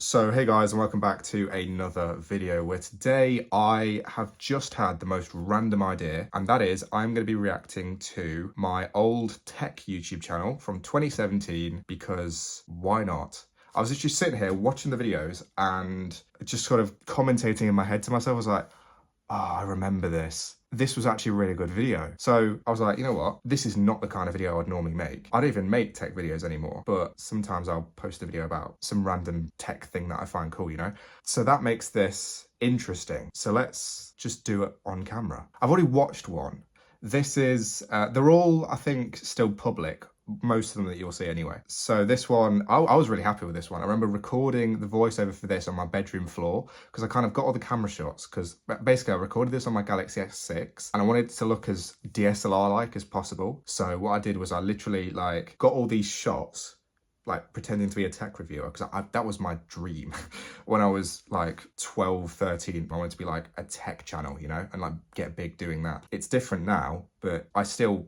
So hey guys, and welcome back to another video where today I have just had the most random idea, and that is I'm going to be reacting to my old tech YouTube channel from 2017 because why not? I was just sitting here watching the videos and just sort of commentating in my head to myself. I was like, oh, I remember this. This was actually a really good video. So I was like, you know what? This is not the kind of video I'd normally make. I don't even make tech videos anymore, but sometimes I'll post a video about some random tech thing that I find cool, you know? So that makes this interesting. So let's just do it on camera. I've already watched one. This is, they're all, I think, still public. Most of them that you'll see anyway. So this one, I was really happy with this one. I remember recording the voiceover for this on my bedroom floor because I kind of got all the camera shots because basically I recorded this on my Galaxy S6 and I wanted it to look as DSLR-like as possible. So what I did was I literally like got all these shots like pretending to be a tech reviewer because that was my dream when I was like 12, 13. I wanted to be like a tech channel, you know, and like get big doing that. It's different now, but I still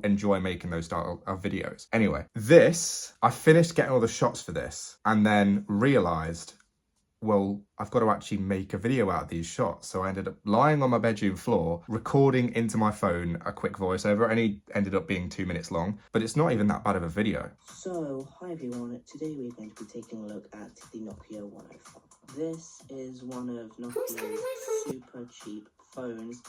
enjoy making those style of videos. Anyway, I finished getting all the shots for this and then realized, well, I've got to actually make a video out of these shots. So I ended up lying on my bedroom floor, recording into my phone a quick voiceover. It only ended up being 2 minutes long, but it's not even that bad of a video. So, hi everyone, today we're going to be taking a look at the Nokia 105. This is one of Nokia's super cheap phones,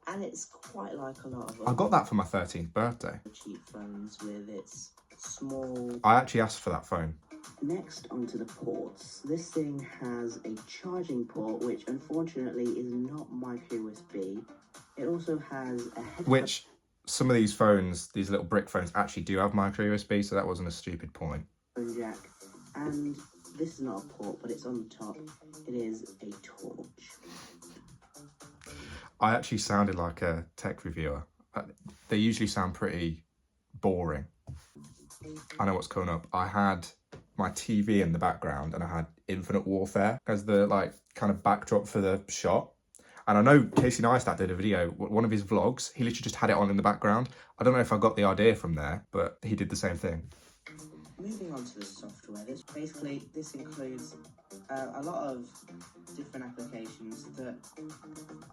and it's quite like a lot of I got that for my 13th birthday. Cheap phones with its small... I actually asked for that phone. Next, onto the ports. This thing has a charging port, which unfortunately is not micro USB. It also has a headphone... Which some of these phones, these little brick phones, actually do have micro USB, so that wasn't a stupid point. Jack. And this is not a port, but it's on the top. It is a torch. I actually sounded like a tech reviewer. They usually sound pretty boring. I know what's coming up. I had my TV in the background and I had Infinite Warfare as the like kind of backdrop for the shot. And I know Casey Neistat did a video, one of his vlogs, he literally just had it on in the background. I don't know if I got the idea from there, but he did the same thing. Moving on to the software, this includes a lot of different applications that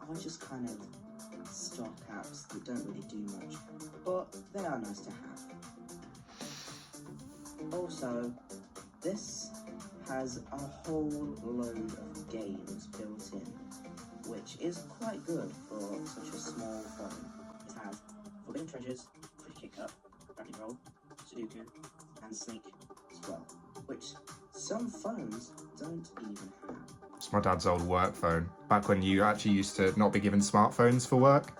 are just kind of stock apps that don't really do much, but they are nice to have. Also, this has a whole load of games built in, which is quite good for such a small phone. It has Forbidden Treasures, Quick Kick Up, rabbithole, Sudoku, and Sneak as well, which some phones don't even have. It's my dad's old work phone, back when you actually used to not be given smartphones for work.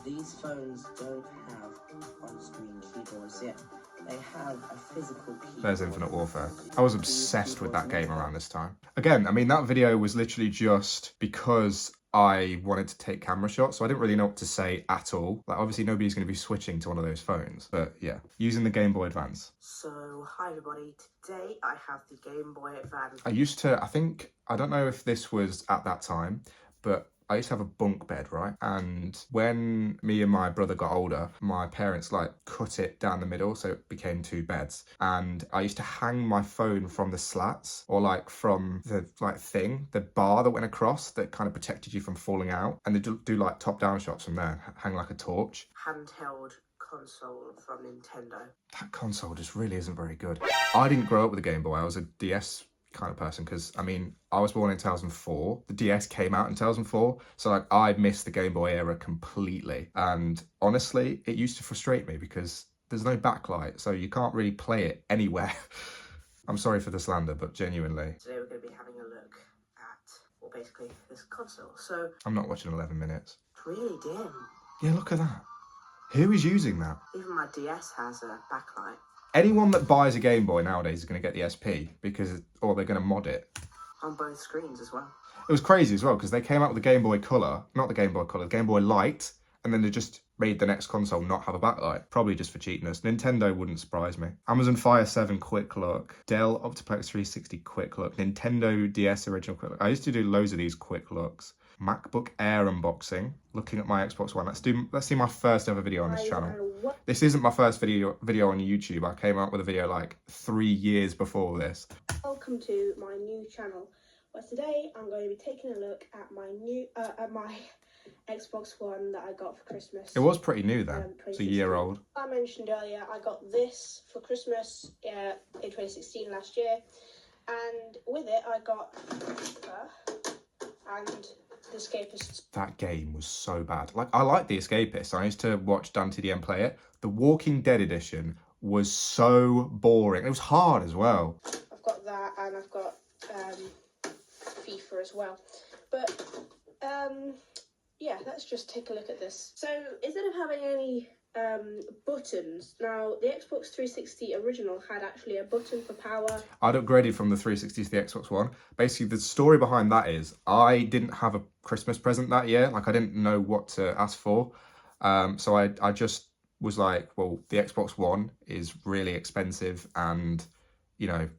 These phones don't have on-screen keyboards yet. They have a physical keyboard. There's Infinite Warfare. I was obsessed with that game around this time. Again, I mean, that video was literally just because I wanted to take camera shots, so I didn't really know what to say at all. Like, obviously nobody's going to be switching to one of those phones, but yeah, using the Game Boy Advance. So, hi everybody, today I have the Game Boy Advance. I don't know if this was at that time, but I used to have a bunk bed, right? And when me and my brother got older, my parents like cut it down the middle so it became two beds. And I used to hang my phone from the slats or like from the the bar that went across that kind of protected you from falling out. And they do like top down shots from there, hang like a torch. Handheld console from Nintendo. That console just really isn't very good. I didn't grow up with a Game Boy. I was a DS kind of person because I mean I was born in 2004, the DS came out in 2004, so like I missed the Game Boy era completely, and honestly it used to frustrate me because there's no backlight, so you can't really play it anywhere. I'm sorry for the slander, but genuinely today we're going to be having a look at, well, basically this console. So I'm not watching 11 minutes. It's really dim. Yeah, look at that. Who is using that? Even my DS has a backlight. Anyone that buys a Game Boy nowadays is going to get the SP or they're going to mod it. On both screens as well. It was crazy as well because they came out with the Game Boy Color, not the Game Boy Color, the Game Boy Light, and then they just made the next console not have a backlight, probably just for cheapness. Nintendo wouldn't surprise me. Amazon Fire 7 Quick Look, Dell Optiplex 360 Quick Look, Nintendo DS Original Quick Look. I used to do loads of these quick looks. MacBook Air unboxing, looking at my Xbox One. Let's see my first ever video on this channel. This isn't my first video on YouTube. I came out with a video like 3 years before this. Welcome to my new channel, where today I'm going to be taking a look at my new Xbox One that I got for Christmas. It was pretty new then. It's a year old. I mentioned earlier, I got this for Christmas in 2016 last year, and with it I got and The Escapist. That game was so bad. Like, I like The Escapist. I used to watch Dan TDM play it. The Walking Dead edition was so boring. It was hard as well. I've got that, and I've got FIFA as well. But yeah, let's just take a look at this. So instead of having any buttons, now the Xbox 360 original had actually a button for power. I'd upgraded from the 360 to the Xbox One. Basically, the story behind that is I didn't have a Christmas present that year. Like, I didn't know what to ask for. So I just was like, well, the Xbox One is really expensive and, you know,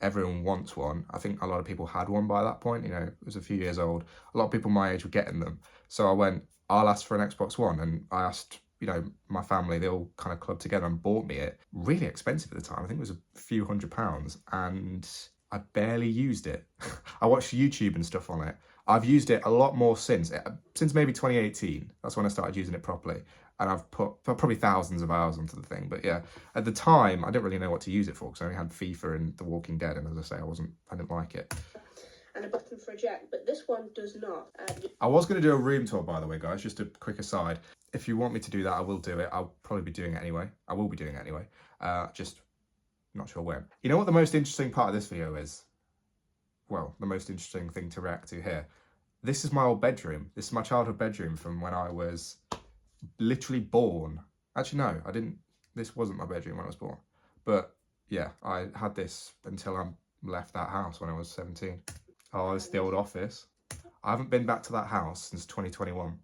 everyone wants one. I think a lot of people had one by that point. You know, it was a few years old. A lot of people my age were getting them. So I went, I'll ask for an Xbox One. And I asked, you know, my family, they all kind of clubbed together and bought me it. Really expensive at the time. I think it was a few £100s, and I barely used it. I watched YouTube and stuff on it. I've used it a lot more since maybe 2018. That's when I started using it properly. And I've put probably thousands of hours onto the thing. But yeah, at the time, I didn't really know what to use it for because I only had FIFA and The Walking Dead. And as I say, I didn't like it. And a button for eject, but this one does not. I was going to do a room tour, by the way, guys, just a quick aside. If you want me to do that, I will do it. I'll probably be doing it anyway. I will be doing it anyway. Just not sure when. You know what the most interesting part of this video is? Well, the most interesting thing to react to here. This is my old bedroom. This is my childhood bedroom from when I was literally born. Actually, no, I didn't. This wasn't my bedroom when I was born. But yeah, I had this until I left that house when I was 17. Oh, this is the old office. I haven't been back to that house since 2021.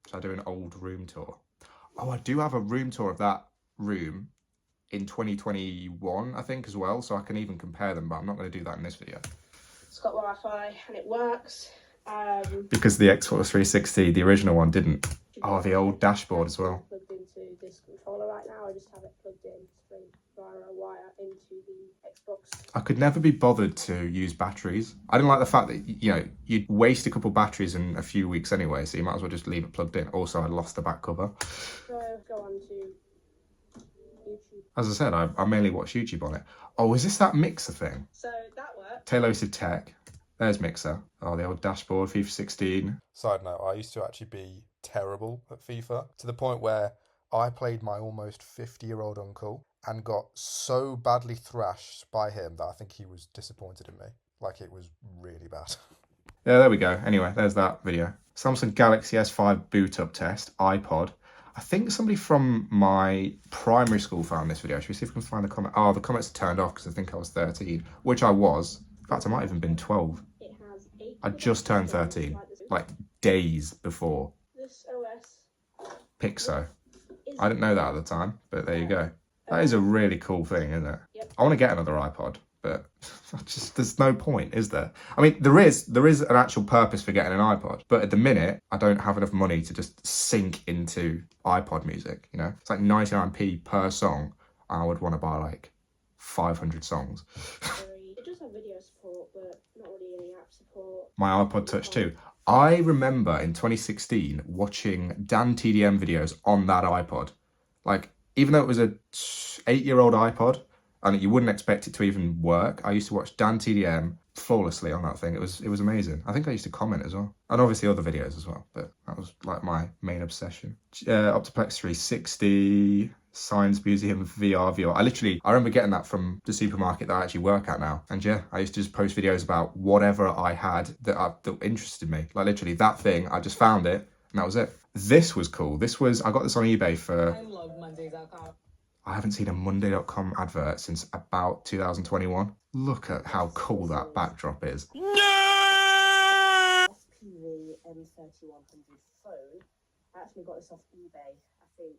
So I do an old room tour. Oh, I do have a room tour of that room in 2021, I think, as well. So I can even compare them, but I'm not going to do that in this video. It's got Wi-Fi and it works. Because the Xbox 360, the original one, didn't. Oh, the old dashboard as well. Plugged into this controller right now. I just have it plugged in straight via a wire into the Xbox. I could never be bothered to use batteries. I didn't like the fact that, you know, you'd waste a couple batteries in a few weeks anyway, so you might as well just leave it plugged in. Also, I lost the back cover. So go on to YouTube. As I said, I mainly watch YouTube on it. Oh, is this that Mixer thing? So that works. Taylor Tech. There's Mixer. Oh, the old dashboard, FIFA 16. Side note, I used to actually be terrible at FIFA, to the point where I played my almost 50-year-old uncle and got so badly thrashed by him that I think he was disappointed in me. Like, it was really bad. Yeah, there we go. Anyway, there's that video. Samsung Galaxy S5 boot up test, iPod. I think somebody from my primary school found this video. Should we see if we can find the comment? Oh, the comments are turned off because I think I was 13, which I was. In fact, I might have even been 12. I just turned 13, like days before. This OS. Pixo. I didn't know that at the time, but there you go. That is a really cool thing, isn't it? Yep. I want to get another iPod, but there's no point, is there? I mean, there is an actual purpose for getting an iPod, but at the minute, I don't have enough money to just sink into iPod music, you know? It's like 99p per song. I would want to buy like 500 songs. It does have video support, but not really any app support. My iPod Touch 2. I remember in 2016 watching Dan TDM videos on that iPod. Like, even though it was a 8-year-old iPod and you wouldn't expect it to even work, I used to watch Dan TDM flawlessly on that thing. It was amazing. I think I used to comment as well. And obviously other videos as well, but that was like my main obsession. Optiplex 360, Science Museum VR. I remember getting that from the supermarket that I actually work at now. And yeah, I used to just post videos about whatever I had that interested me. Like literally that thing, I just found it and that was it. This was cool. I got this on eBay for... I haven't seen a Monday.com advert since about 2021. Look at how cool that backdrop is. SPV M3100 phone. I actually got this off eBay, I think.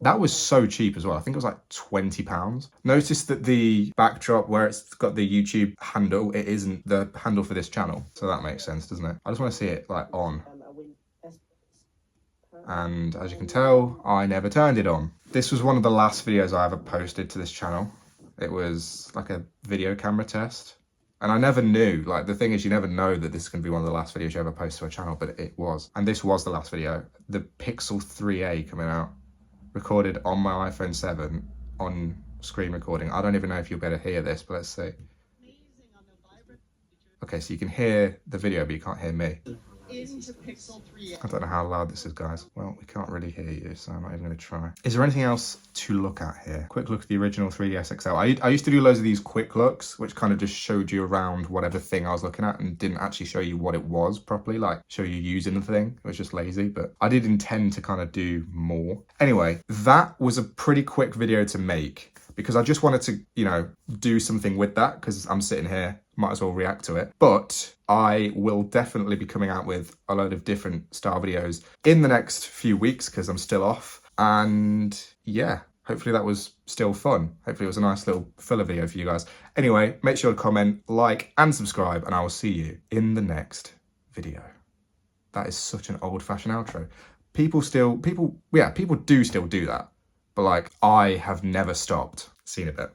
That was so cheap as well. I think it was like £20. Notice that the backdrop where it's got the YouTube handle, it isn't the handle for this channel. So that makes sense, doesn't it? I just want to see it like on. And as you can tell, I never turned it on. This was one of the last videos I ever posted to this channel. It was like a video camera test. And I never knew, like the thing is you never know that this is going to be one of the last videos you ever post to a channel, but it was. And this was the last video. The Pixel 3a coming out, recorded on my iPhone 7 on screen recording. I don't even know if you'll be able to hear this, but let's see. Okay, so you can hear the video, but you can't hear me. Into Pixel 3a. I don't know how loud this is, guys. Well, we can't really hear you, so I'm not even going to try. Is there anything else to look at here? Quick look at the original 3DS XL. I used to do loads of these quick looks, which kind of just showed you around whatever thing I was looking at and didn't actually show you what it was properly, like show you using the thing. It was just lazy, but I did intend to kind of do more. Anyway, that was a pretty quick video to make because I just wanted to, you know, do something with that because I'm sitting here, might as well react to it. But I will definitely be coming out with a load of different style videos in the next few weeks because I'm still off. And yeah, hopefully that was still fun. Hopefully it was a nice little filler video for you guys. Anyway, make sure to comment, like, and subscribe, and I will see you in the next video. That is such an old-fashioned outro. People do still do that. But like, I have never stopped. See you in a bit.